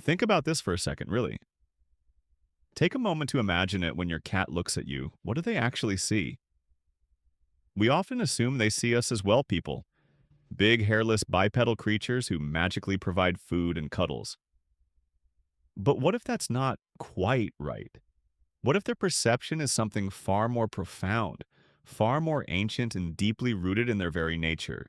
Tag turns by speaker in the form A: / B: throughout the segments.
A: Think about this for a second, really. Take a moment to imagine it when your cat looks at you. What do they actually see? We often assume they see us as well people, big hairless bipedal creatures who magically provide food and cuddles. But what if that's not quite right? What if their perception is something far more profound, far more ancient and deeply rooted in their very nature?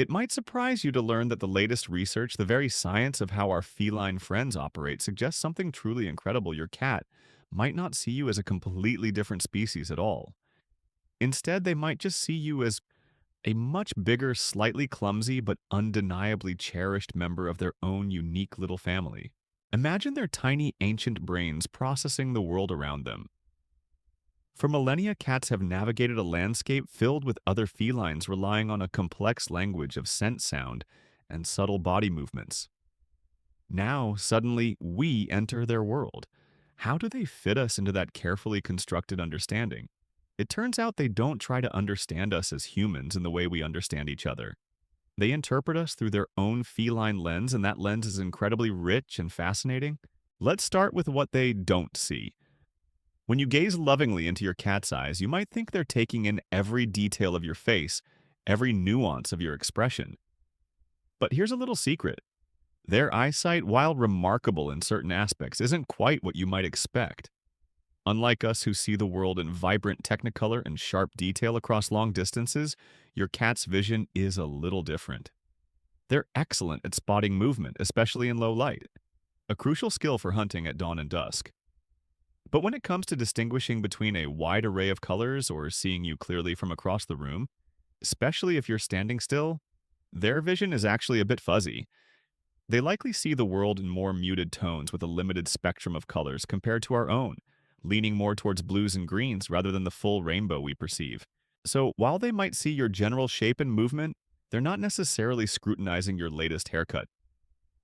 A: It might surprise you to learn that the latest research, the very science of how our feline friends operate, suggests something truly incredible. Your cat might not see you as a completely different species at all. Instead, they might just see you as a much bigger, slightly clumsy, but undeniably cherished member of their own unique little family. Imagine their tiny ancient brains processing the world around them. For millennia, cats have navigated a landscape filled with other felines relying on a complex language of scent sound and subtle body movements. Now, suddenly, we enter their world. How do they fit us into that carefully constructed understanding? It turns out they don't try to understand us as humans in the way we understand each other. They interpret us through their own feline lens, and that lens is incredibly rich and fascinating. Let's start with what they don't see. When you gaze lovingly into your cat's eyes, you might think they're taking in every detail of your face, every nuance of your expression. But here's a little secret. Their eyesight, while remarkable in certain aspects, isn't quite what you might expect. Unlike us who see the world in vibrant technicolor and sharp detail across long distances, your cat's vision is a little different. They're excellent at spotting movement, especially in low light, a crucial skill for hunting at dawn and dusk. But when it comes to distinguishing between a wide array of colors or seeing you clearly from across the room, especially if you're standing still, their vision is actually a bit fuzzy. They likely see the world in more muted tones with a limited spectrum of colors compared to our own, leaning more towards blues and greens rather than the full rainbow we perceive. So while they might see your general shape and movement, they're not necessarily scrutinizing your latest haircut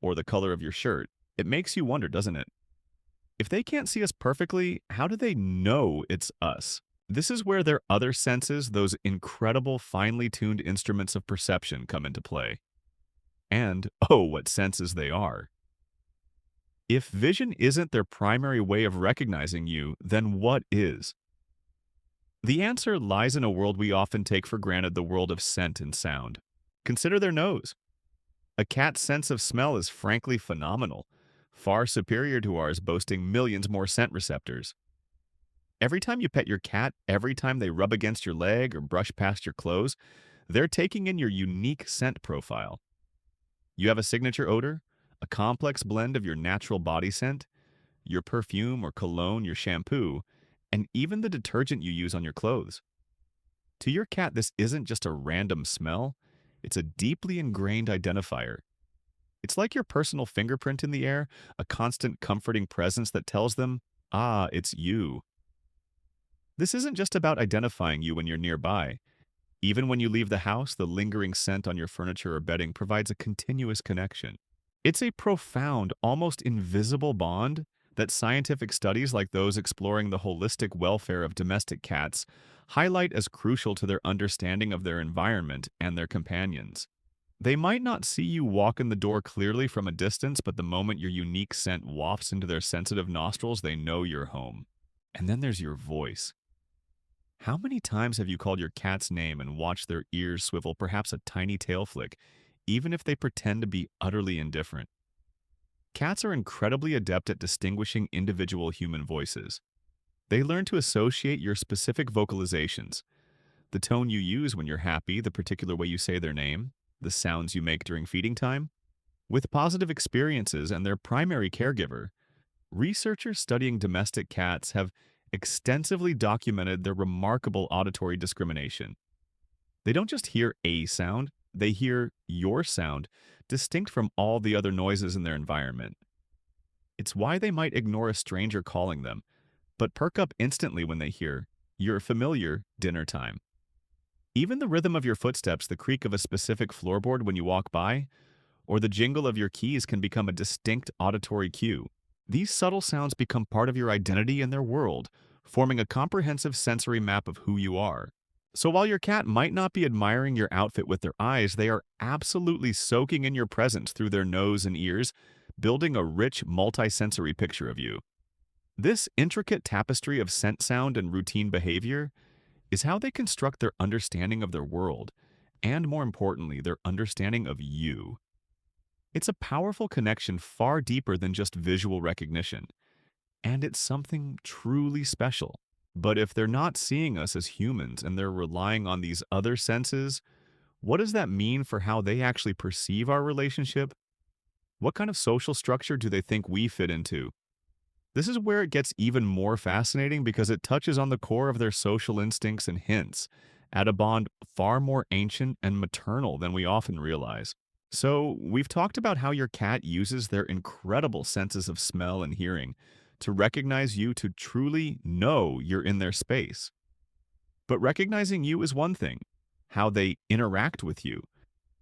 A: or the color of your shirt. It makes you wonder, doesn't it? If they can't see us perfectly, how do they know it's us? This is where their other senses, those incredible finely tuned instruments of perception, come into play. And, oh, what senses they are. If vision isn't their primary way of recognizing you, then what is? The answer lies in a world we often take for granted, the world of scent and sound. Consider their nose. A cat's sense of smell is frankly phenomenal, far superior to ours, boasting millions more scent receptors. Every time you pet your cat, every time they rub against your leg or brush past your clothes, they're taking in your unique scent profile. You have a signature odor, a complex blend of your natural body scent, your perfume or cologne, your shampoo, and even the detergent you use on your clothes. To your cat, this isn't just a random smell, it's a deeply ingrained identifier. It's like your personal fingerprint in the air, a constant comforting presence that tells them, ah, it's you. This isn't just about identifying you when you're nearby. Even when you leave the house, the lingering scent on your furniture or bedding provides a continuous connection. It's a profound, almost invisible bond that scientific studies like those exploring the holistic welfare of domestic cats highlight as crucial to their understanding of their environment and their companions. They might not see you walk in the door clearly from a distance, but the moment your unique scent wafts into their sensitive nostrils, they know you're home. And then there's your voice. How many times have you called your cat's name and watched their ears swivel, perhaps a tiny tail flick, even if they pretend to be utterly indifferent? Cats are incredibly adept at distinguishing individual human voices. They learn to associate your specific vocalizations, the tone you use when you're happy, the particular way you say their name, the sounds you make during feeding time, with positive experiences and their primary caregiver. Researchers studying domestic cats have extensively documented their remarkable auditory discrimination. They don't just hear a sound, they hear your sound, distinct from all the other noises in their environment. It's why they might ignore a stranger calling them, but perk up instantly when they hear your familiar dinner time. Even the rhythm of your footsteps, the creak of a specific floorboard when you walk by, or the jingle of your keys can become a distinct auditory cue. These subtle sounds become part of your identity and their world, forming a comprehensive sensory map of who you are. So while your cat might not be admiring your outfit with their eyes, they are absolutely soaking in your presence through their nose and ears, building a rich, multisensory picture of you. This intricate tapestry of scent sound and routine behavior is how they construct their understanding of their world, and more importantly, their understanding of you. It's a powerful connection far deeper than just visual recognition, and it's something truly special. But if they're not seeing us as humans and they're relying on these other senses, what does that mean for how they actually perceive our relationship? What kind of social structure do they think we fit into? This is where it gets even more fascinating because it touches on the core of their social instincts and hints at a bond far more ancient and maternal than we often realize. So, we've talked about how your cat uses their incredible senses of smell and hearing to recognize you, to truly know you're in their space. But recognizing you is one thing. How they interact with you,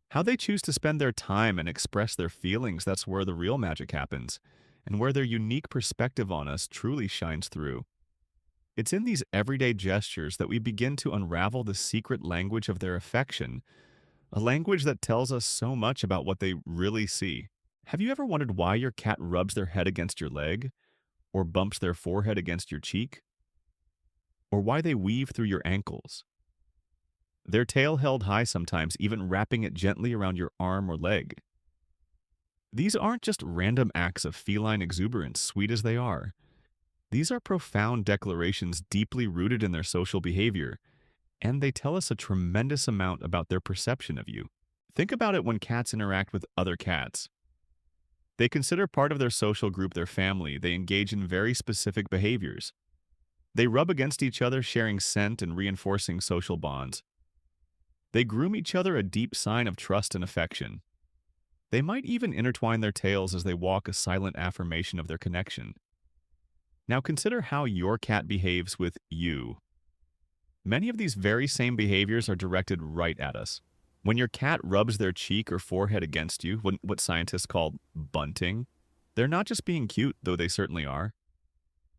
A: how they choose to spend their time and express their feelings, that's where the real magic happens, and where their unique perspective on us truly shines through. It's in these everyday gestures that we begin to unravel the secret language of their affection, a language that tells us so much about what they really see. Have you ever wondered why your cat rubs their head against your leg, or bumps their forehead against your cheek, or why they weave through your ankles? Their tail held high sometimes, even wrapping it gently around your arm or leg. These aren't just random acts of feline exuberance, sweet as they are. These are profound declarations deeply rooted in their social behavior, and they tell us a tremendous amount about their perception of you. Think about it when cats interact with other cats. They consider part of their social group their family. They engage in very specific behaviors. They rub against each other, sharing scent and reinforcing social bonds. They groom each other, a deep sign of trust and affection. They might even intertwine their tails as they walk, a silent affirmation of their connection. Now consider how your cat behaves with you. Many of these very same behaviors are directed right at us. When your cat rubs their cheek or forehead against you, what scientists call bunting, they're not just being cute, though they certainly are.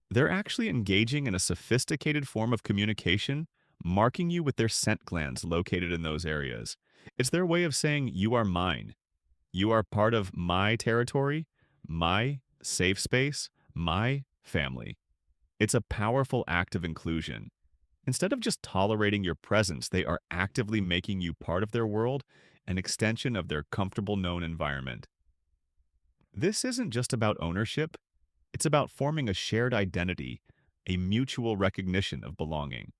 A: They're actually engaging in a sophisticated form of communication, marking you with their scent glands located in those areas. It's their way of saying, you are mine. You are part of my territory, my safe space, my family. It's a powerful act of inclusion. Instead of just tolerating your presence, they are actively making you part of their world, an extension of their comfortable known environment. This isn't just about ownership, it's about forming a shared identity, a mutual recognition of belonging.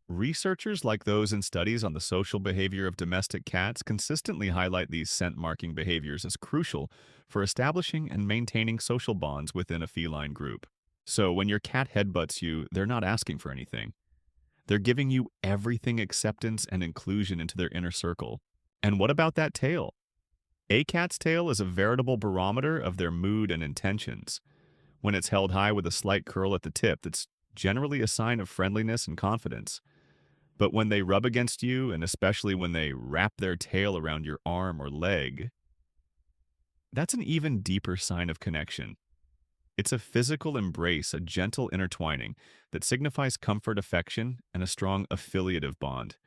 A: Researchers like those in studies on the social behavior of domestic cats consistently highlight these scent-marking behaviors as crucial for establishing and maintaining social bonds within a feline group. So when your cat headbutts you, they're not asking for anything. They're giving you everything, acceptance and inclusion into their inner circle. And what about that tail? A cat's tail is a veritable barometer of their mood and intentions. When it's held high with a slight curl at the tip, that's generally a sign of friendliness and confidence. But when they rub against you, and especially when they wrap their tail around your arm or leg, that's an even deeper sign of connection. It's a physical embrace, a gentle intertwining that signifies comfort, affection, and a strong affiliative bond.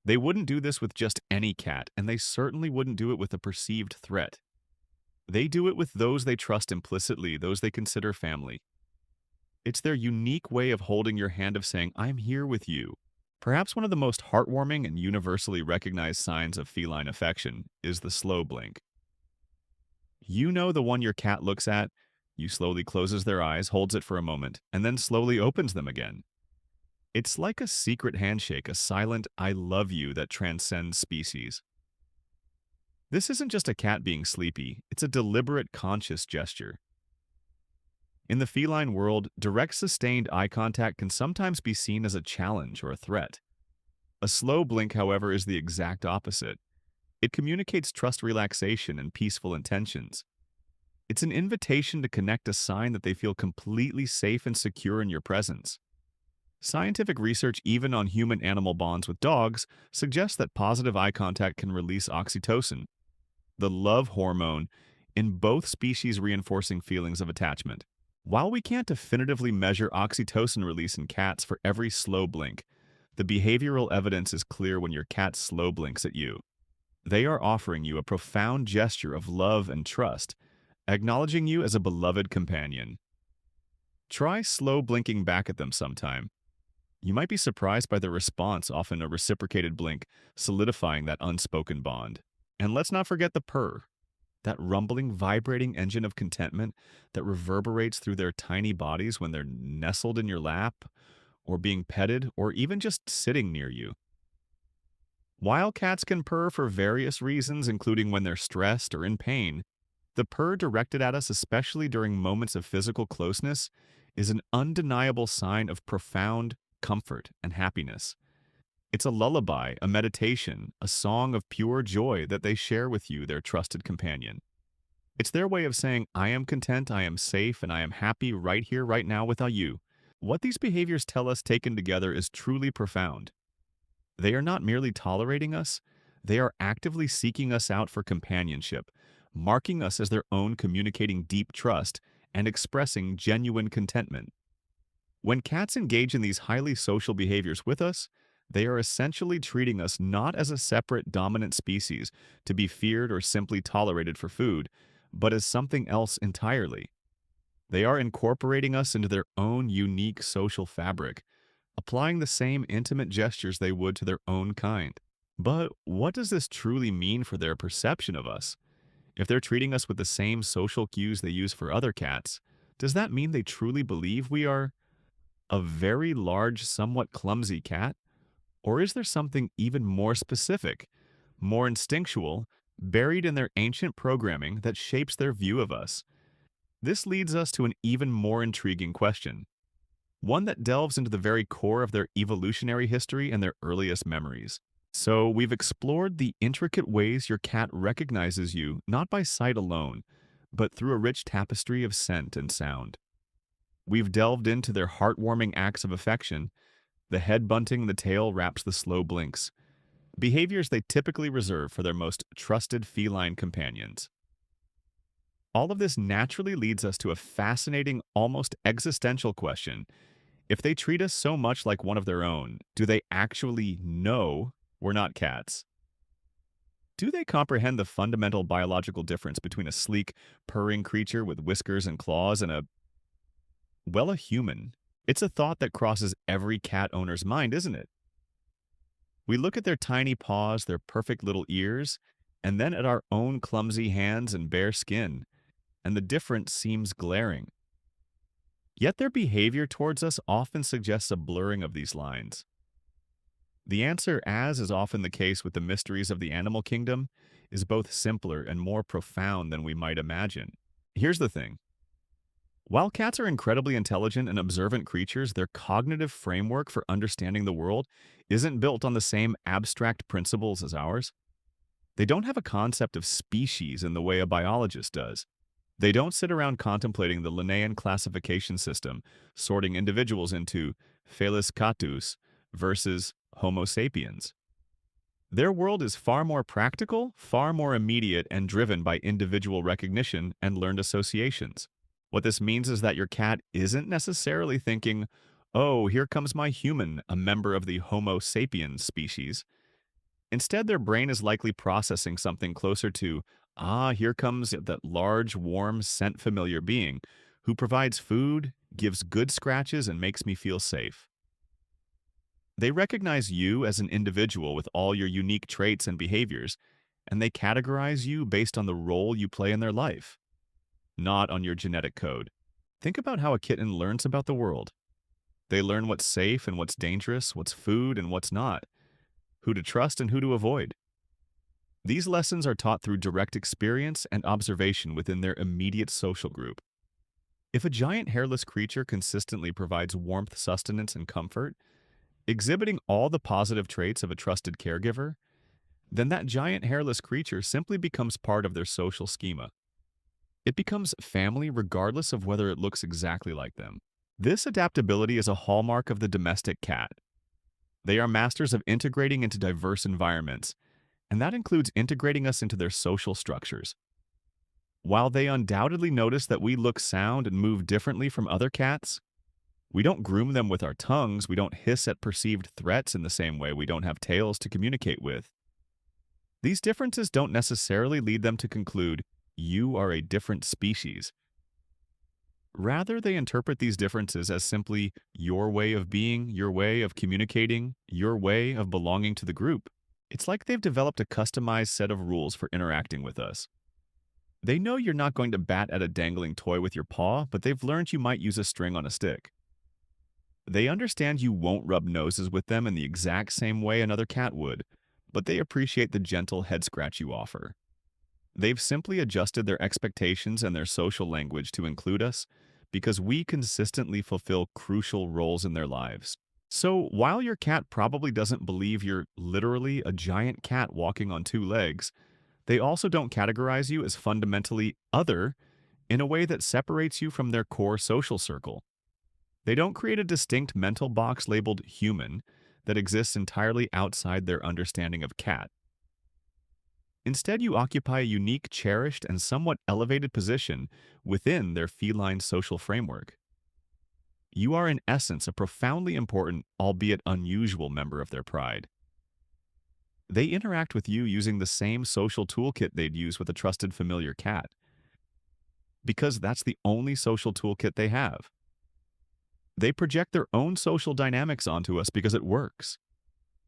A: They wouldn't do this with just any cat, and they certainly wouldn't do it with a perceived threat. They do it with those they trust implicitly, those they consider family. It's their unique way of holding your hand, of saying, I'm here with you. Perhaps one of the most heartwarming and universally recognized signs of feline affection is the slow blink. You know the one your cat looks at, you slowly closes their eyes, holds it for a moment, and then slowly opens them again. It's like a secret handshake, a silent I love you that transcends species. This isn't just a cat being sleepy, it's a deliberate, conscious gesture. In the feline world, direct sustained eye contact can sometimes be seen as a challenge or a threat. A slow blink, however, is the exact opposite. It communicates trust, relaxation, and peaceful intentions. It's an invitation to connect, a sign that they feel completely safe and secure in your presence. Scientific research, even on human-animal bonds with dogs, suggests that positive eye contact can release oxytocin, the love hormone, in both species, reinforcing feelings of attachment. While we can't definitively measure oxytocin release in cats for every slow blink, the behavioral evidence is clear when your cat slow blinks at you. They are offering you a profound gesture of love and trust, acknowledging you as a beloved companion. Try slow blinking back at them sometime. You might be surprised by their response, often a reciprocated blink, solidifying that unspoken bond. And let's not forget the purr, that rumbling, vibrating engine of contentment that reverberates through their tiny bodies when they're nestled in your lap, or being petted, or even just sitting near you. While cats can purr for various reasons, including when they're stressed or in pain, the purr directed at us, especially during moments of physical closeness, is an undeniable sign of profound comfort and happiness. It's a lullaby, a meditation, a song of pure joy that they share with you, their trusted companion. It's their way of saying, I am content, I am safe, and I am happy right here, right now without you. What these behaviors tell us taken together is truly profound. They are not merely tolerating us, they are actively seeking us out for companionship, marking us as their own, communicating deep trust and expressing genuine contentment. When cats engage in these highly social behaviors with us, they are essentially treating us not as a separate dominant species to be feared or simply tolerated for food, but as something else entirely. They are incorporating us into their own unique social fabric, applying the same intimate gestures they would to their own kind. But what does this truly mean for their perception of us? If they're treating us with the same social cues they use for other cats, does that mean they truly believe we are a very large, somewhat clumsy cat? Or is there something even more specific, more instinctual, buried in their ancient programming that shapes their view of us? This leads us to an even more intriguing question, one that delves into the very core of their evolutionary history and their earliest memories. So, we've explored the intricate ways your cat recognizes you not by sight alone, but through a rich tapestry of scent and sound. We've delved into their heartwarming acts of affection, the head bunting, the tail wraps, the slow blinks, behaviors they typically reserve for their most trusted feline companions. All of this naturally leads us to a fascinating, almost existential question. If they treat us so much like one of their own, do they actually know we're not cats? Do they comprehend the fundamental biological difference between a sleek, purring creature with whiskers and claws and a human? It's a thought that crosses every cat owner's mind, isn't it? We look at their tiny paws, their perfect little ears, and then at our own clumsy hands and bare skin, and the difference seems glaring. Yet their behavior towards us often suggests a blurring of these lines. The answer, as is often the case with the mysteries of the animal kingdom, is both simpler and more profound than we might imagine. Here's the thing. While cats are incredibly intelligent and observant creatures, their cognitive framework for understanding the world isn't built on the same abstract principles as ours. They don't have a concept of species in the way a biologist does. They don't sit around contemplating the Linnaean classification system, sorting individuals into Felis catus versus Homo sapiens. Their world is far more practical, far more immediate, and driven by individual recognition and learned associations. What this means is that your cat isn't necessarily thinking, oh, here comes my human, a member of the Homo sapiens species. Instead, their brain is likely processing something closer to, here comes that large, warm, scent-familiar being who provides food, gives good scratches, and makes me feel safe. They recognize you as an individual with all your unique traits and behaviors, and they categorize you based on the role you play in their life, not on your genetic code. Think about how a kitten learns about the world. They learn what's safe and what's dangerous, what's food and what's not, who to trust and who to avoid. These lessons are taught through direct experience and observation within their immediate social group. If a giant hairless creature consistently provides warmth, sustenance, and comfort, exhibiting all the positive traits of a trusted caregiver, then that giant hairless creature simply becomes part of their social schema. It becomes family regardless of whether it looks exactly like them. This adaptability is a hallmark of the domestic cat. They are masters of integrating into diverse environments, and that includes integrating us into their social structures. While they undoubtedly notice that we look sound and move differently from other cats, we don't groom them with our tongues, we don't hiss at perceived threats in the same way we don't have tails to communicate with. These differences don't necessarily lead them to conclude, you are a different species. Rather, they interpret these differences as simply your way of being, your way of communicating, your way of belonging to the group. It's like they've developed a customized set of rules for interacting with us. They know you're not going to bat at a dangling toy with your paw, but they've learned you might use a string on a stick. They understand you won't rub noses with them in the exact same way another cat would, but they appreciate the gentle head scratch you offer. They've simply adjusted their expectations and their social language to include us because we consistently fulfill crucial roles in their lives. So, while your cat probably doesn't believe you're literally a giant cat walking on two legs, they also don't categorize you as fundamentally other in a way that separates you from their core social circle. They don't create a distinct mental box labeled human that exists entirely outside their understanding of cat. Instead, you occupy a unique, cherished, and somewhat elevated position within their feline social framework. You are, in essence, a profoundly important, albeit unusual member of their pride. They interact with you using the same social toolkit they'd use with a trusted familiar cat, because that's the only social toolkit they have. They project their own social dynamics onto us because it works.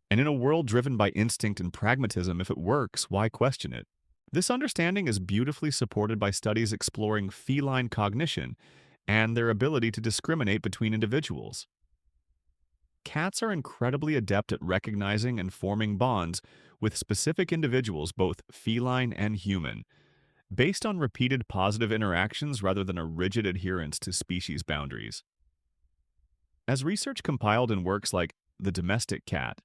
A: And in a world driven by instinct and pragmatism, if it works, why question it? This understanding is beautifully supported by studies exploring feline cognition and their ability to discriminate between individuals. Cats are incredibly adept at recognizing and forming bonds with specific individuals, both feline and human, based on repeated positive interactions rather than a rigid adherence to species boundaries. As research compiled in works like The Domestic Cat,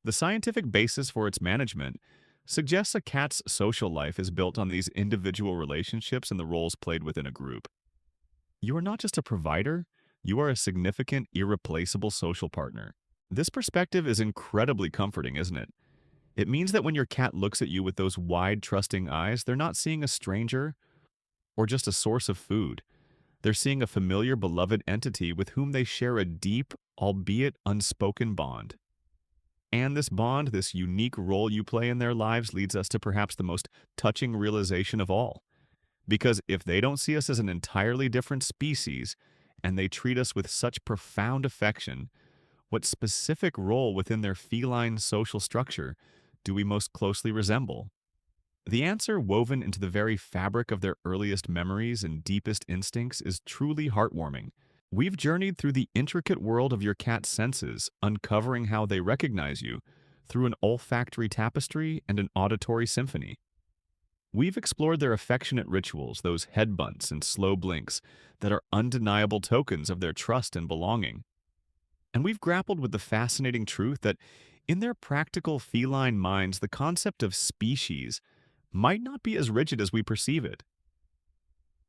A: the scientific basis for its management suggests a cat's social life is built on these individual relationships and the roles played within a group. You are not just a provider, you are a significant, irreplaceable social partner. This perspective is incredibly comforting, isn't it? It means that when your cat looks at you with those wide, trusting eyes, they're not seeing a stranger or just a source of food. They're seeing a familiar, beloved entity with whom they share a deep, albeit unspoken bond. And this bond, this unique role you play in their lives, leads us to perhaps the most touching realization of all. Because if they don't see us as an entirely different species, and they treat us with such profound affection, what specific role within their feline social structure do we most closely resemble? The answer, woven into the very fabric of their earliest memories and deepest instincts, is truly heartwarming. We've journeyed through the intricate world of your cat's senses, uncovering how they recognize you through an olfactory tapestry and an auditory symphony. We've explored their affectionate rituals, those head bunts and slow blinks that are undeniable tokens of their trust and belonging. And we've grappled with the fascinating truth that in their practical feline minds, the concept of species might not be as rigid as we perceive it.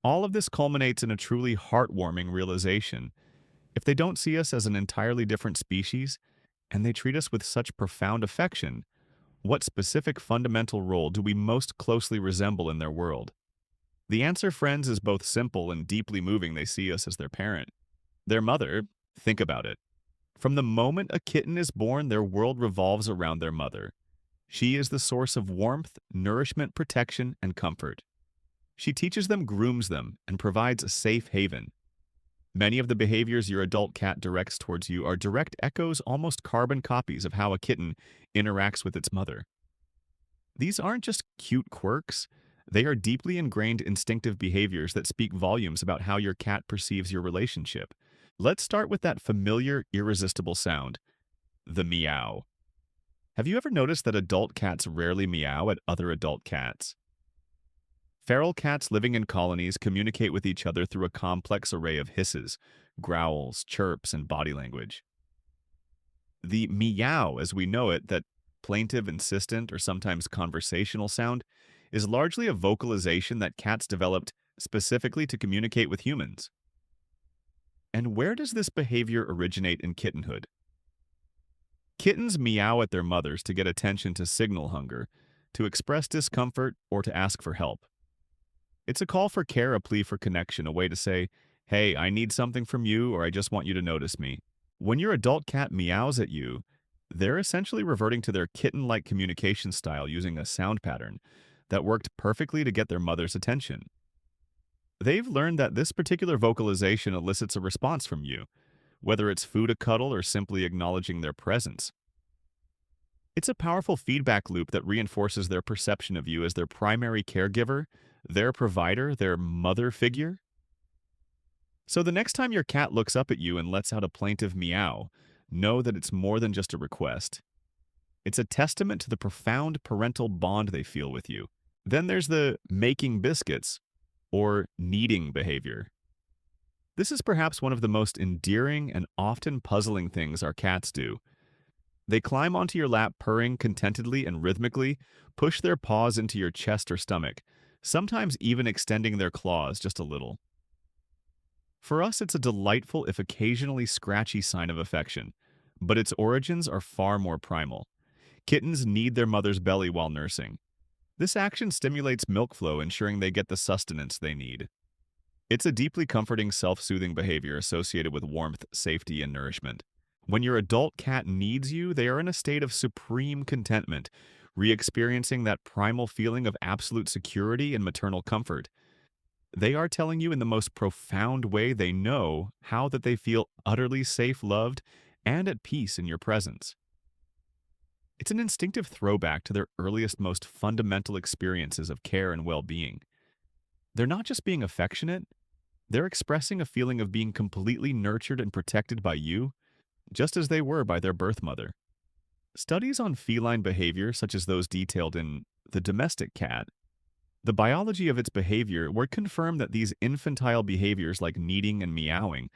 A: All of this culminates in a truly heartwarming realization. If they don't see us as an entirely different species, and they treat us with such profound affection, what specific fundamental role do we most closely resemble in their world? The answer, friends, is both simple and deeply moving. They see us as their parent. Their mother, think about it. From the moment a kitten is born, their world revolves around their mother. She is the source of warmth, nourishment, protection, and comfort. She teaches them, grooms them, and provides a safe haven. Many of the behaviors your adult cat directs towards you are direct echoes, almost carbon copies of how a kitten interacts with its mother. These aren't just cute quirks, they are deeply ingrained instinctive behaviors that speak volumes about how your cat perceives your relationship. Let's start with that familiar, irresistible sound, the meow. Have you ever noticed that adult cats rarely meow at other adult cats? Feral cats living in colonies communicate with each other through a complex array of hisses, growls, chirps, and body language. The meow, as we know it, that plaintive, insistent, or sometimes conversational sound, is largely a vocalization that cats developed specifically to communicate with humans. And where does this behavior originate in kittenhood? Kittens meow at their mothers to get attention, to signal hunger, to express discomfort, or to ask for help. It's a call for care, a plea for connection, a way to say, hey, I need something from you, or I just want you to notice me. When your adult cat meows at you, they're essentially reverting to their kitten-like communication style using a sound pattern, that worked perfectly to get their mother's attention. They've learned that this particular vocalization elicits a response from you, whether it's food a cuddle or simply acknowledging their presence. It's a powerful feedback loop that reinforces their perception of you as their primary caregiver, their provider, their mother figure. So the next time your cat looks up at you and lets out a plaintive meow, know that it's more than just a request. It's a testament to the profound parental bond they feel with you. Then there's the making biscuits, or kneading behavior. This is perhaps one of the most endearing and often puzzling things our cats do. They climb onto your lap purring contentedly and rhythmically, push their paws into your chest or stomach, sometimes even extending their claws just a little. For us, it's a delightful, if occasionally scratchy sign of affection, but its origins are far more primal. Kittens need their mother's belly while nursing. This action stimulates milk flow, ensuring they get the sustenance they need. It's a deeply comforting, self-soothing behavior associated with warmth, safety, and nourishment. When your adult cat needs you, they are in a state of supreme contentment, re-experiencing that primal feeling of absolute security and maternal comfort. They are telling you in the most profound way they know how that they feel utterly safe, loved, and at peace in your presence. It's an instinctive throwback to their earliest, most fundamental experiences of care and well-being. They're not just being affectionate, they're expressing a feeling of being completely nurtured and protected by you, just as they were by their birth mother. Studies on feline behavior, such as those detailed in The Domestic Cat, the biology of its behavior, would confirm that these infantile behaviors like kneading and meowing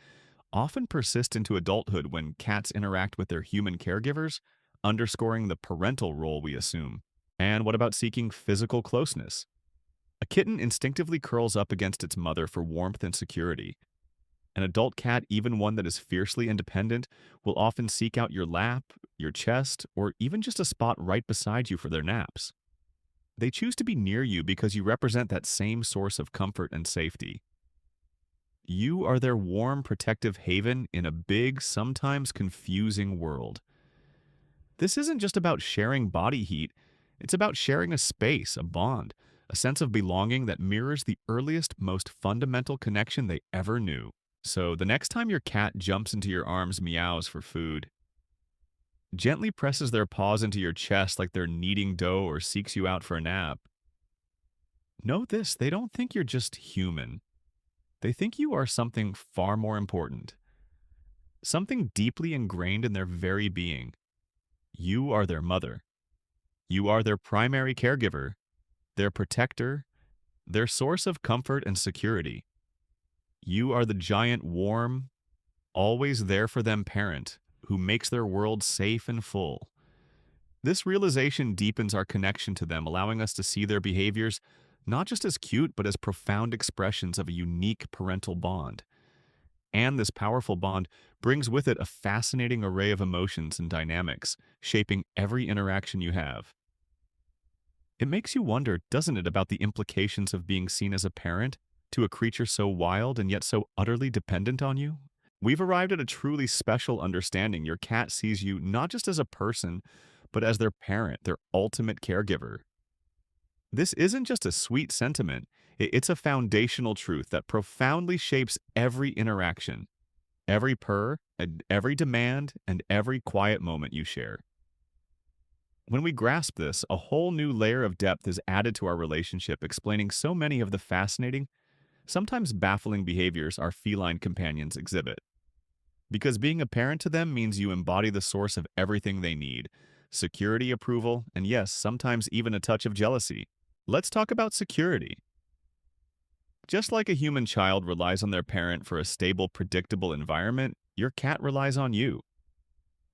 A: often persist into adulthood when cats interact with their human caregivers, underscoring the parental role we assume. And what about seeking physical closeness? A kitten instinctively curls up against its mother for warmth and security. An adult cat, even one that is fiercely independent, will often seek out your lap, your chest, or even just a spot right beside you for their naps. They choose to be near you because you represent that same source of comfort and safety. You are their warm, protective haven in a big, sometimes confusing world. This isn't just about sharing body heat, it's about sharing a space, a bond, a sense of belonging that mirrors the earliest, most fundamental connection they ever knew. So the next time your cat jumps into your arms, meows for food, gently presses their paws into your chest like they're kneading dough, or seeks you out for a nap, know this: they don't think you're just human. They think you are something far more important, something deeply ingrained in their very being. You are their mother. You are their primary caregiver, their protector, their source of comfort and security. You are the giant, warm, always there for them parent who makes their world safe and full. This realization deepens our connection to them, allowing us to see their behaviors not just as cute, but as profound expressions of a unique parental bond. And this powerful bond brings with it a fascinating array of emotions and dynamics, shaping every interaction you have. It makes you wonder, doesn't it, about the implications of being seen as a parent to a creature so wild and yet so utterly dependent on you? We've arrived at a truly special understanding. Your cat sees you not just as a person, but as their parent, their ultimate caregiver. This isn't just a sweet sentiment, it's a foundational truth that profoundly shapes every interaction, every purr, and every demand, and every quiet moment you share. When we grasp this, a whole new layer of depth is added to our relationship, explaining so many of the fascinating, sometimes baffling behaviors our feline companions exhibit. Because being a parent to them means you embody the source of everything they need: security, approval, and yes, sometimes even a touch of jealousy. Let's talk about security. Just like a human child relies on their parent for a stable, predictable environment, your cat relies on you.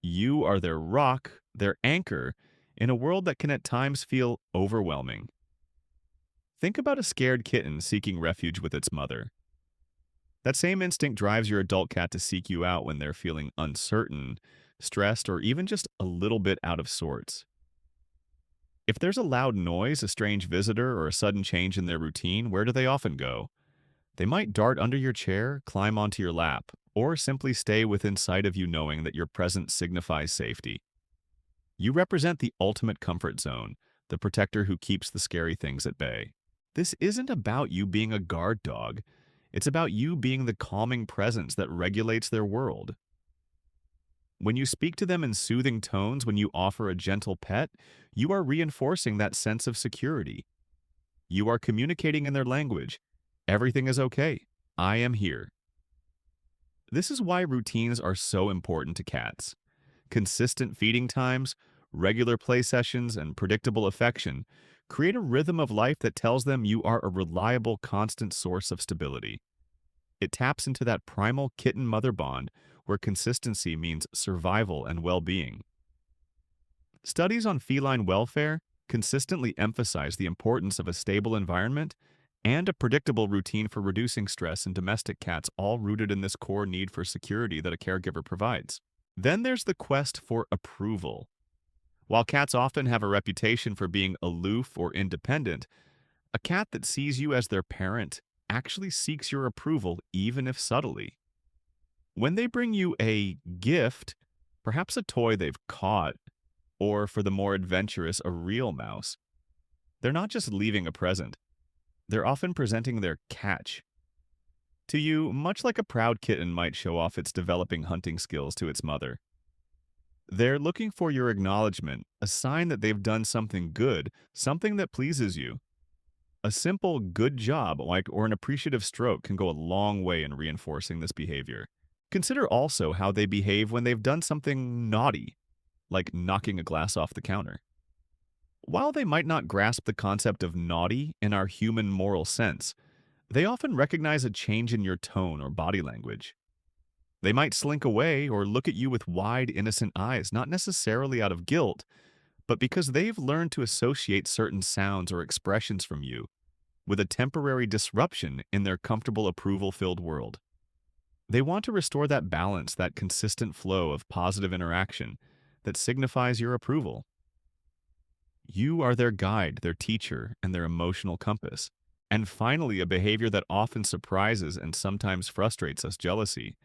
A: You are their rock, their anchor, in a world that can at times feel overwhelming. Think about a scared kitten seeking refuge with its mother. That same instinct drives your adult cat to seek you out when they're feeling uncertain, stressed, or even just a little bit out of sorts. If there's a loud noise, a strange visitor, or a sudden change in their routine, where do they often go? They might dart under your chair, climb onto your lap, or simply stay within sight of you, knowing that your presence signifies safety. You represent the ultimate comfort zone, the protector who keeps the scary things at bay. This isn't about you being a guard dog. It's about you being the calming presence that regulates their world. When you speak to them in soothing tones, when you offer a gentle pet, you are reinforcing that sense of security. You are communicating in their language. Everything is okay. I am here. This is why routines are so important to cats. Consistent feeding times, regular play sessions, and predictable affection create a rhythm of life that tells them you are a reliable, constant source of stability. It taps into that primal kitten-mother bond where consistency means survival and well-being. Studies on feline welfare consistently emphasize the importance of a stable environment and a predictable routine for reducing stress in domestic cats, all rooted in this core need for security that a caregiver provides. Then there's the quest for approval. While cats often have a reputation for being aloof or independent, a cat that sees you as their parent actually seeks your approval, even if subtly. When they bring you a gift, perhaps a toy they've caught, or for the more adventurous, a real mouse, they're not just leaving a present. They're often presenting their catch to you, much like a proud kitten might show off its developing hunting skills to its mother. They're looking for your acknowledgement, a sign that they've done something good, something that pleases you. A simple good job or an appreciative stroke can go a long way in reinforcing this behavior. Consider also how they behave when they've done something naughty, like knocking a glass off the counter. While they might not grasp the concept of naughty in our human moral sense, they often recognize a change in your tone or body language. They might slink away or look at you with wide, innocent eyes, not necessarily out of guilt, but because they've learned to associate certain sounds or expressions from you with a temporary disruption in their comfortable, approval-filled world. They want to restore that balance, that consistent flow of positive interaction that signifies your approval. You are their guide, their teacher, and their emotional compass. And finally, a behavior that often surprises and sometimes frustrates us: jealousy.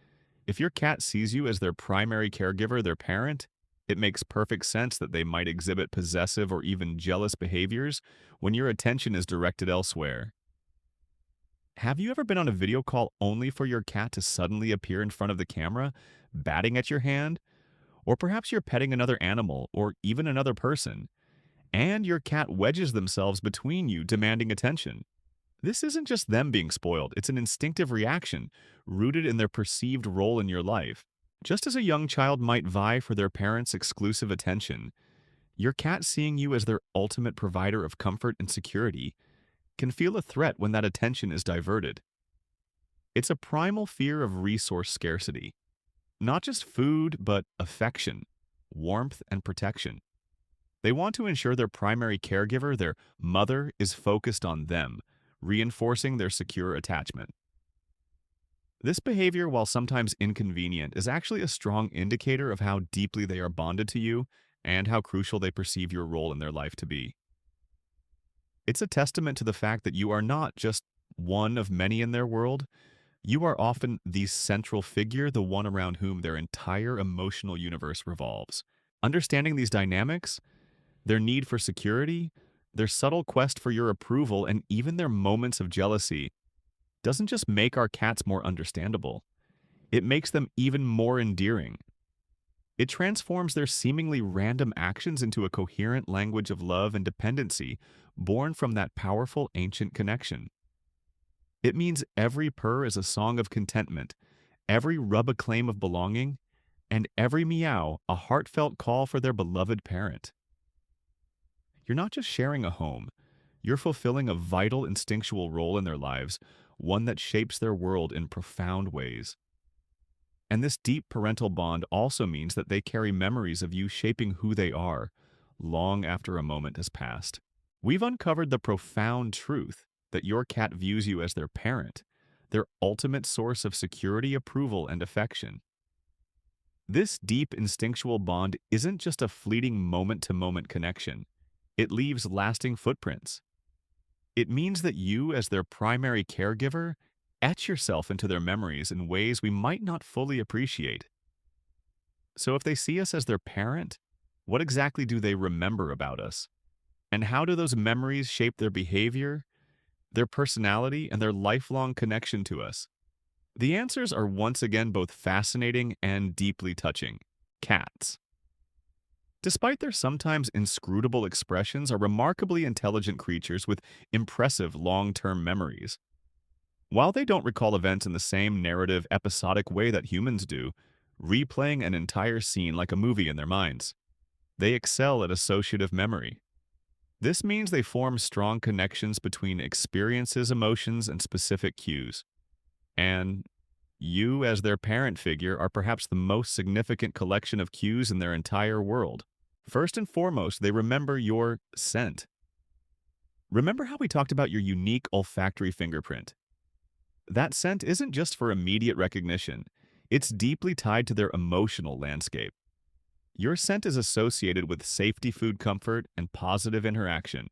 A: If your cat sees you as their primary caregiver, their parent, it makes perfect sense that they might exhibit possessive or even jealous behaviors when your attention is directed elsewhere. Have you ever been on a video call only for your cat to suddenly appear in front of the camera, batting at your hand? Or perhaps you're petting another animal or even another person, and your cat wedges themselves between you, demanding attention. This isn't just them being spoiled, it's an instinctive reaction rooted in their perceived role in your life. Just as a young child might vie for their parents' exclusive attention, your cat seeing you as their ultimate provider of comfort and security can feel a threat when that attention is diverted. It's a primal fear of resource scarcity. Not just food, but affection, warmth, and protection. They want to ensure their primary caregiver, their mother, is focused on them, reinforcing their secure attachment. This behavior, while sometimes inconvenient, is actually a strong indicator of how deeply they are bonded to you and how crucial they perceive your role in their life to be. It's a testament to the fact that you are not just one of many in their world. You are often the central figure, the one around whom their entire emotional universe revolves. Understanding these dynamics, their need for security, their subtle quest for your approval, and even their moments of jealousy, doesn't just make our cats more understandable. It makes them even more endearing. It transforms their seemingly random actions into a coherent language of love and dependency born from that powerful ancient connection. It means every purr is a song of contentment, every rub a claim of belonging, and every meow a heartfelt call for their beloved parent. You're not just sharing a home, you're fulfilling a vital instinctual role in their lives, one that shapes their world in profound ways. And this deep parental bond also means that they carry memories of you shaping who they are, long after a moment has passed. We've uncovered the profound truth that your cat views you as their parent, their ultimate source of security, approval, and affection. This deep instinctual bond isn't just a fleeting moment-to-moment connection. It leaves lasting footprints. It means that you, as their primary caregiver, etch yourself into their memories in ways we might not fully appreciate. So if they see us as their parent, what exactly do they remember about us? And how do those memories shape their behavior, their personality, and their lifelong connection to us? The answers are once again both fascinating and deeply touching. Cats. Despite their sometimes inscrutable expressions, are remarkably intelligent creatures with impressive long-term memories. While they don't recall events in the same narrative, episodic way that humans do, replaying an entire scene like a movie in their minds, they excel at associative memory. This means they form strong connections between experiences, emotions, and specific cues. And you, as their parent figure, are perhaps the most significant collection of cues in their entire world. First and foremost, they remember your scent. Remember how we talked about your unique olfactory fingerprint? That scent isn't just for immediate recognition. It's deeply tied to their emotional landscape. Your scent is associated with safety, food comfort, and positive interaction.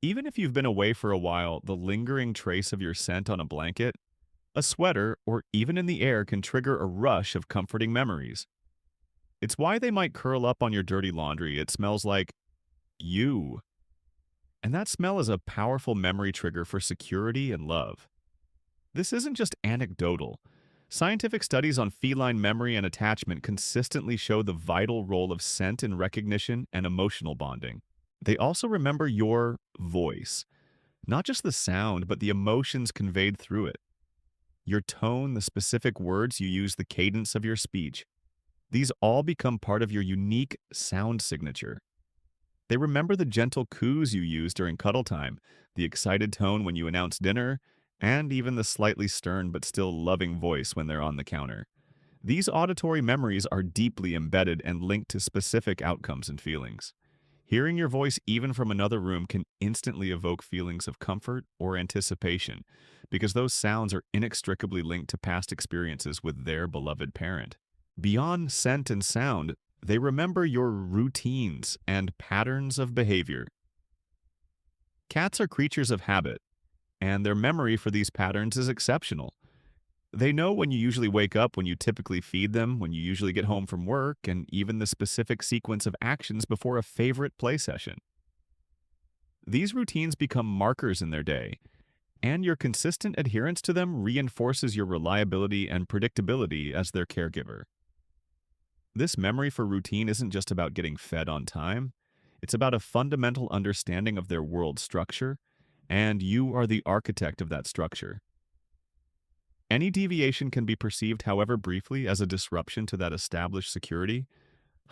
A: Even if you've been away for a while, the lingering trace of your scent on a blanket, a sweater, or even in the air can trigger a rush of comforting memories. It's why they might curl up on your dirty laundry. It smells like you. And that smell is a powerful memory trigger for security and love. This isn't just anecdotal. Scientific studies on feline memory and attachment consistently show the vital role of scent in recognition and emotional bonding. They also remember your voice, not just the sound, but the emotions conveyed through it. Your tone, the specific words you use, the cadence of your speech. These all become part of your unique sound signature. They remember the gentle coos you use during cuddle time, the excited tone when you announce dinner, and even the slightly stern but still loving voice when they're on the counter. These auditory memories are deeply embedded and linked to specific outcomes and feelings. Hearing your voice even from another room can instantly evoke feelings of comfort or anticipation, because those sounds are inextricably linked to past experiences with their beloved parent. Beyond scent and sound, they remember your routines and patterns of behavior. Cats are creatures of habit, and their memory for these patterns is exceptional. They know when you usually wake up, when you typically feed them, when you usually get home from work, and even the specific sequence of actions before a favorite play session. These routines become markers in their day, and your consistent adherence to them reinforces your reliability and predictability as their caregiver. This memory for routine isn't just about getting fed on time, it's about a fundamental understanding of their world structure, and you are the architect of that structure. Any deviation can be perceived, however briefly, as a disruption to that established security,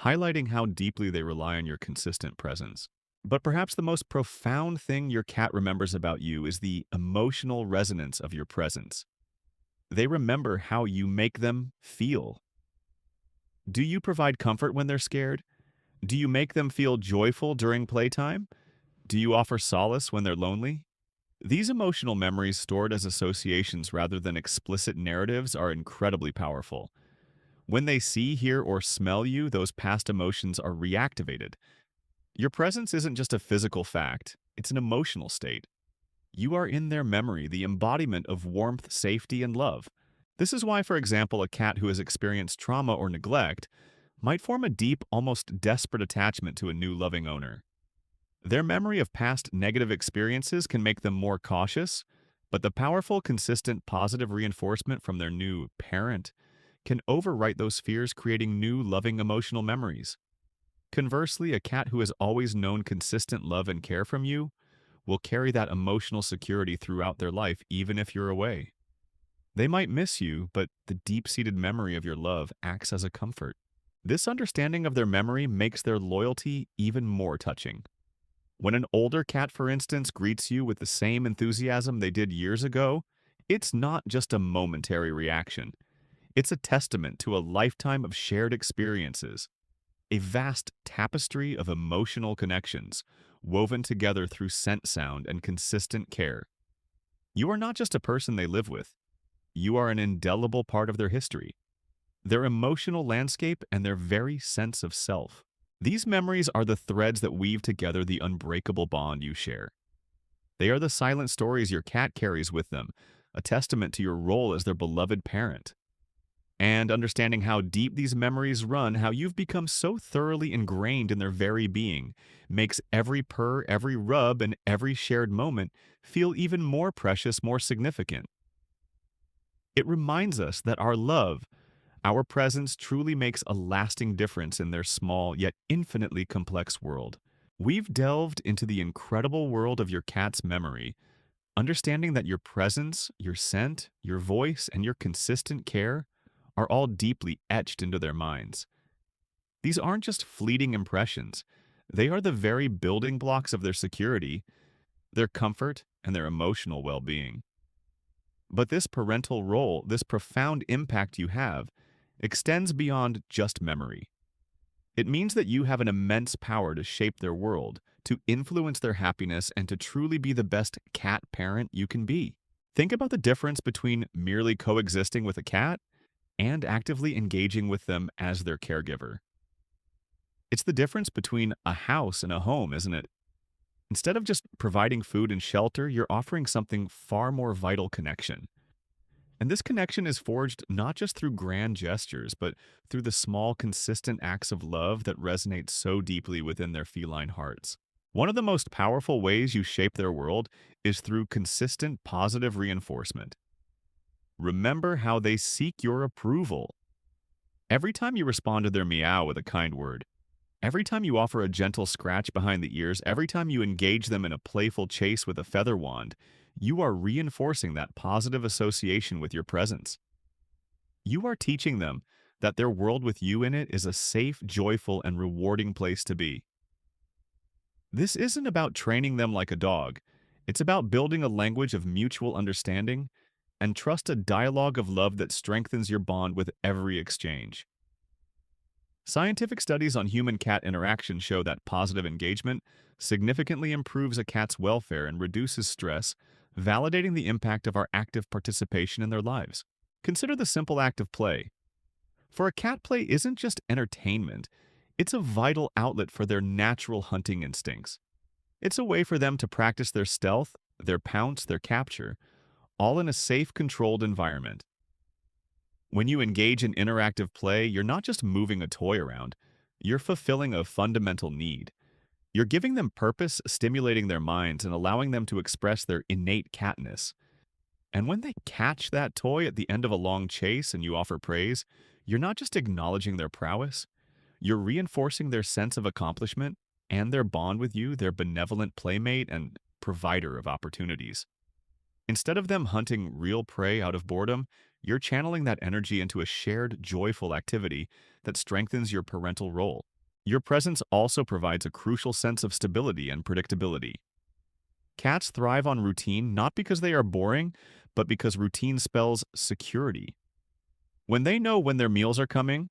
A: highlighting how deeply they rely on your consistent presence. But perhaps the most profound thing your cat remembers about you is the emotional resonance of your presence. They remember how you make them feel. Do you provide comfort when they're scared? Do you make them feel joyful during playtime? Do you offer solace when they're lonely? These emotional memories stored as associations rather than explicit narratives are incredibly powerful. When they see, hear, or smell you, those past emotions are reactivated. Your presence isn't just a physical fact, it's an emotional state. You are in their memory, the embodiment of warmth, safety, and love. This is why, for example, a cat who has experienced trauma or neglect might form a deep, almost desperate attachment to a new loving owner. Their memory of past negative experiences can make them more cautious, but the powerful, consistent, positive reinforcement from their new parent can overwrite those fears, creating new, loving, emotional memories. Conversely, a cat who has always known consistent love and care from you will carry that emotional security throughout their life, even if you're away. They might miss you, but the deep-seated memory of your love acts as a comfort. This understanding of their memory makes their loyalty even more touching. When an older cat, for instance, greets you with the same enthusiasm they did years ago, it's not just a momentary reaction. It's a testament to a lifetime of shared experiences, a vast tapestry of emotional connections woven together through scent, sound, and consistent care. You are not just a person they live with. You are an indelible part of their history, their emotional landscape, and their very sense of self. These memories are the threads that weave together the unbreakable bond you share. They are the silent stories your cat carries with them, a testament to your role as their beloved parent. And understanding how deep these memories run, how you've become so thoroughly ingrained in their very being, makes every purr, every rub, and every shared moment feel even more precious, more significant. It reminds us that our love, our presence truly makes a lasting difference in their small yet infinitely complex world. We've delved into the incredible world of your cat's memory, understanding that your presence, your scent, your voice, and your consistent care are all deeply etched into their minds. These aren't just fleeting impressions. They are the very building blocks of their security, their comfort, and their emotional well-being. But this parental role, this profound impact you have, extends beyond just memory. It means that you have an immense power to shape their world, to influence their happiness, and to truly be the best cat parent you can be. Think about the difference between merely coexisting with a cat and actively engaging with them as their caregiver. It's the difference between a house and a home, isn't it? Instead of just providing food and shelter, you're offering something far more vital: connection. And this connection is forged not just through grand gestures, but through the small, consistent acts of love that resonate so deeply within their feline hearts. One of the most powerful ways you shape their world is through consistent positive reinforcement. Remember how they seek your approval. Every time you respond to their meow with a kind word, every time you offer a gentle scratch behind the ears, every time you engage them in a playful chase with a feather wand, you are reinforcing that positive association with your presence. You are teaching them that their world with you in it is a safe, joyful, and rewarding place to be. This isn't about training them like a dog. It's about building a language of mutual understanding and trust, a dialogue of love that strengthens your bond with every exchange. Scientific studies on human-cat interaction show that positive engagement significantly improves a cat's welfare and reduces stress, validating the impact of our active participation in their lives. Consider the simple act of play. For a cat, play isn't just entertainment, it's a vital outlet for their natural hunting instincts. It's a way for them to practice their stealth, their pounce, their capture, all in a safe, controlled environment. When you engage in interactive play, you're not just moving a toy around, you're fulfilling a fundamental need. You're giving them purpose, stimulating their minds, and allowing them to express their innate catness. And when they catch that toy at the end of a long chase and you offer praise, you're not just acknowledging their prowess, you're reinforcing their sense of accomplishment and their bond with you, their benevolent playmate and provider of opportunities. Instead of them hunting real prey out of boredom, you're channeling that energy into a shared, joyful activity that strengthens your parental role. Your presence also provides a crucial sense of stability and predictability. Cats thrive on routine not because they are boring, but because routine spells security. When they know when their meals are coming,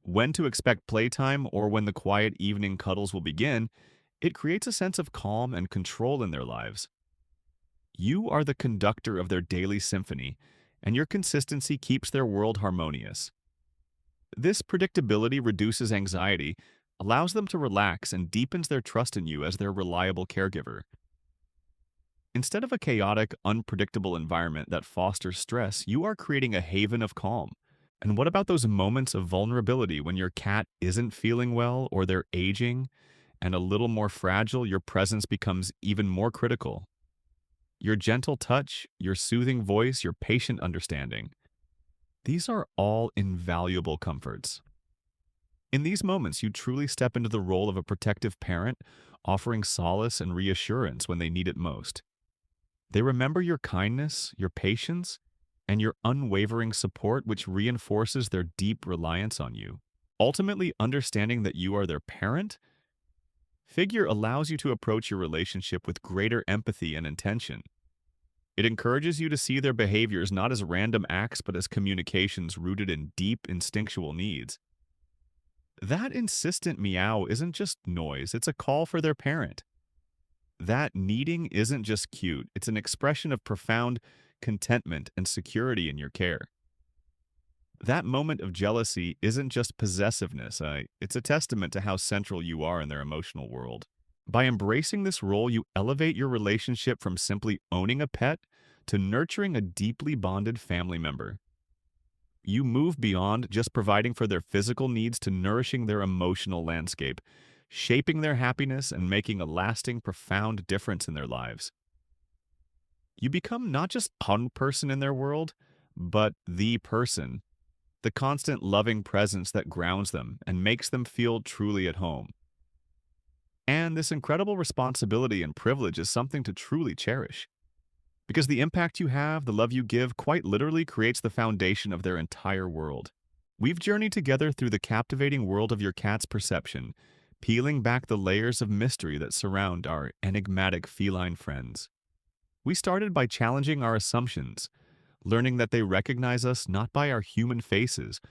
A: when to expect playtime, or when the quiet evening cuddles will begin, it creates a sense of calm and control in their lives. You are the conductor of their daily symphony, and your consistency keeps their world harmonious. This predictability reduces anxiety, allows them to relax, and deepens their trust in you as their reliable caregiver. Instead of a chaotic, unpredictable environment that fosters stress, you are creating a haven of calm. And what about those moments of vulnerability when your cat isn't feeling well or they're aging and a little more fragile? Your presence becomes even more critical. Your gentle touch, your soothing voice, your patient understanding. These are all invaluable comforts. In these moments, you truly step into the role of a protective parent, offering solace and reassurance when they need it most. They remember your kindness, your patience, and your unwavering support, which reinforces their deep reliance on you. Ultimately, understanding that you are their parent figure allows you to approach your relationship with greater empathy and intention. It encourages you to see their behaviors not as random acts, but as communications rooted in deep instinctual needs. That insistent meow isn't just noise, it's a call for their parent. That needing isn't just cute, it's an expression of profound contentment and security in your care. That moment of jealousy isn't just possessiveness, it's a testament to how central you are in their emotional world. By embracing this role, you elevate your relationship from simply owning a pet to nurturing a deeply bonded family member. You move beyond just providing for their physical needs to nourishing their emotional landscape, shaping their happiness and making a lasting, profound difference in their lives. You become not just one person in their world, but the person, the constant loving presence that grounds them and makes them feel truly at home. And this incredible responsibility and privilege is something to truly cherish. Because the impact you have, the love you give, quite literally creates the foundation of their entire world. We've journeyed together through the captivating world of your cat's perception, peeling back the layers of mystery that surround our enigmatic feline friends. We started by challenging our assumptions, learning that they recognize us not by our human faces,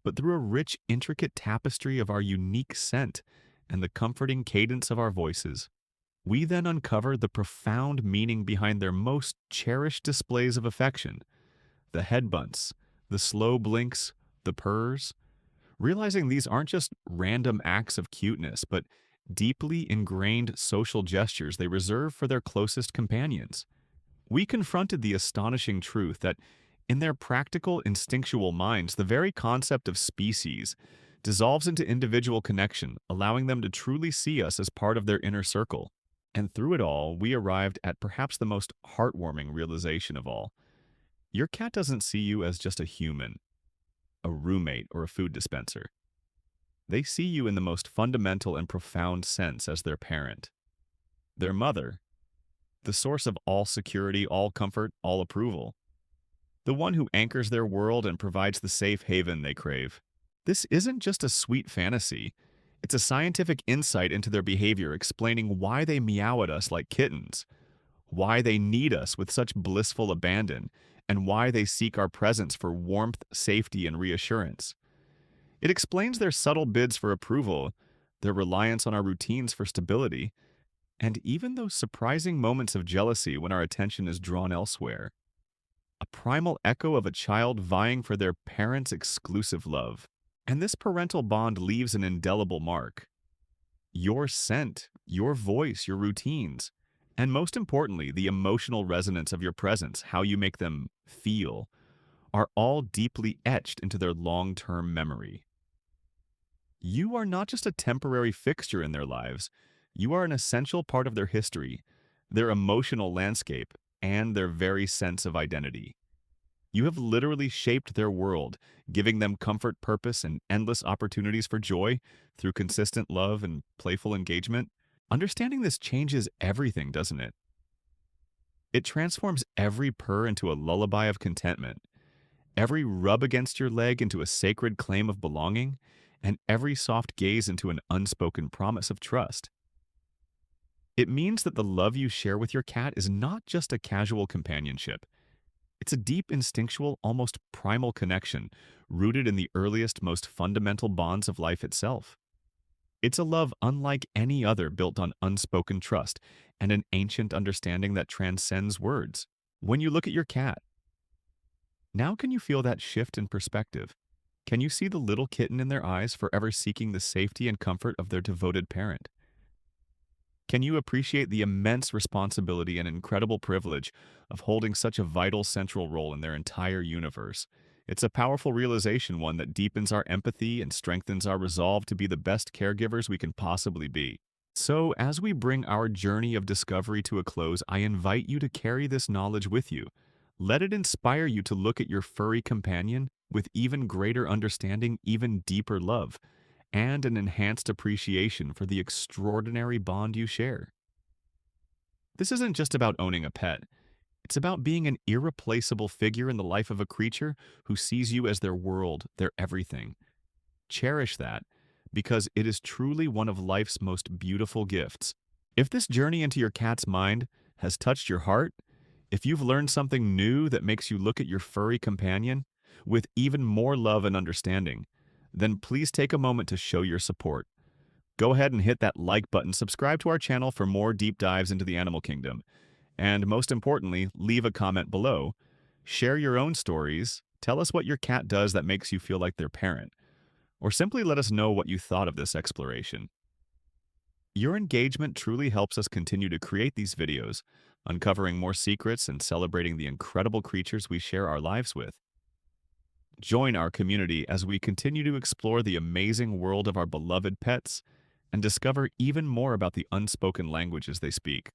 A: but through a rich, intricate tapestry of our unique scent and the comforting cadence of our voices. We then uncovered the profound meaning behind their most cherished displays of affection, the head bunts, the slow blinks, the purrs, realizing these aren't just random acts of cuteness, but deeply ingrained social gestures they reserve for their closest companions. We confronted the astonishing truth that in their practical, instinctual minds, the very concept of species dissolves into individual connection, allowing them to truly see us as part of their inner circle. And through it all, we arrived at perhaps the most heartwarming realization of all. Your cat doesn't see you as just a human, a roommate, or a food dispenser. They see you in the most fundamental and profound sense as their parent, their mother, the source of all security, all comfort, all approval, the one who anchors their world and provides the safe haven they crave. This isn't just a sweet fantasy. It's a scientific insight into their behavior, explaining why they meow at us like kittens, why they need us with such blissful abandon, and why they seek our presence for warmth, safety, and reassurance. It explains their subtle bids for approval, their reliance on our routines for stability, and even those surprising moments of jealousy when our attention is drawn elsewhere. A primal echo of a child vying for their parents' exclusive love. And this parental bond leaves an indelible mark. Your scent, your voice, your routines, and most importantly, the emotional resonance of your presence, how you make them feel, are all deeply etched into their long-term memory. You are not just a temporary fixture in their lives, you are an essential part of their history, their emotional landscape, and their very sense of identity. You have literally shaped their world, giving them comfort, purpose, and endless opportunities for joy through consistent love and playful engagement. Understanding this changes everything, doesn't it? It transforms every purr into a lullaby of contentment, every rub against your leg into a sacred claim of belonging, and every soft gaze into an unspoken promise of trust. It means that the love you share with your cat is not just a casual companionship. It's a deep, instinctual, almost primal connection, rooted in the earliest, most fundamental bonds of life itself. It's a love unlike any other, built on unspoken trust and an ancient understanding that transcends words. When you look at your cat, now can you feel that shift in perspective? Can you see the little kitten in their eyes, forever seeking the safety and comfort of their devoted parent? Can you appreciate the immense responsibility and incredible privilege of holding such a vital central role in their entire universe? It's a powerful realization, one that deepens our empathy and strengthens our resolve to be the best caregivers we can possibly be. So, as we bring our journey of discovery to a close, I invite you to carry this knowledge with you. Let it inspire you to look at your furry companion with even greater understanding, even deeper love, and an enhanced appreciation for the extraordinary bond you share. This isn't just about owning a pet. It's about being an irreplaceable figure in the life of a creature who sees you as their world, their everything. Cherish that, because it is truly one of life's most beautiful gifts. If this journey into your cat's mind has touched your heart, if you've learned something new that makes you look at your furry companion with even more love and understanding, then please take a moment to show your support. Go ahead and hit that like button, subscribe to our channel for more deep dives into the animal kingdom, and most importantly, leave a comment below. Share your own stories, tell us what your cat does that makes you feel like their parent, or simply let us know what you thought of this exploration. Your engagement truly helps us continue to create these videos, uncovering more secrets and celebrating the incredible creatures we share our lives with. Join our community as we continue to explore the amazing world of our beloved pets and discover even more about the unspoken languages they speak.